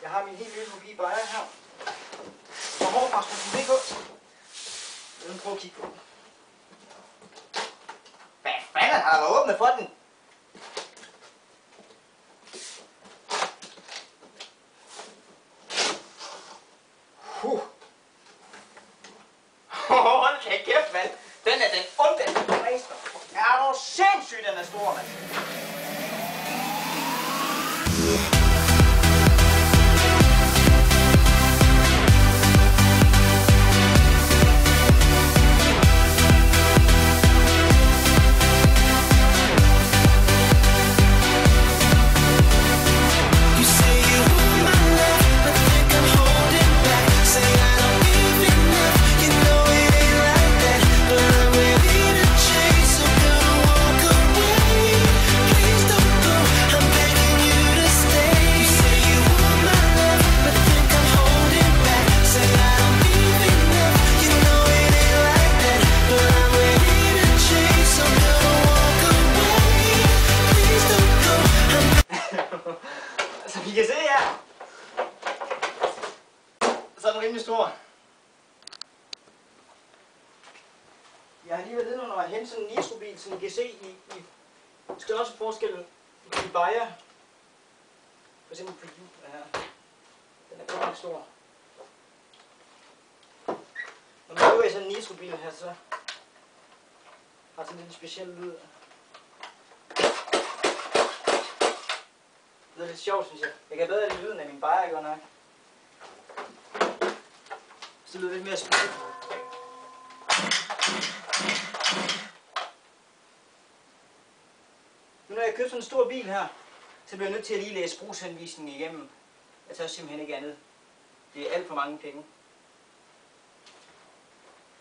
Jeg har min helt nye Mobi Bayer her. Og hårfrasken.dk. Den prøver at kigge på. Hvad fanden har der åbnet for den? Hold da kæft, mand. Den er den omvendte blæster. Er du sindssygt, den er stor, mand. Som I kan se her, så er den rimelig stor. Jeg har lige været nede under at hente sådan en nitrobil, som I kan se i størrelseforskellen i Bayer. For eksempel på hjulet her. Den er godt nok stor. Når man køber i sådan en nitrobil her, så har sådan lidt speciel lyd. Det er lidt sjovt, synes jeg. Jeg kan bedre lide lyden af min Bayer, godt nok. Så det lyder lidt mere specielt. Nu når jeg købt sådan en stor bil her, så bliver jeg nødt til at lige læse brugsanvisningen igennem. Jeg tager simpelthen ikke andet. Det er alt for mange penge.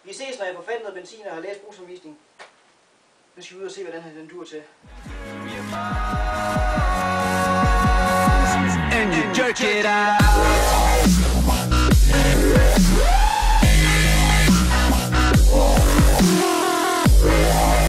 Vi ses, når jeg får fat noget benzin og har læst brugsanvisningen. Nu skal vi ud og se, hvad den dur til. And you jerk it out.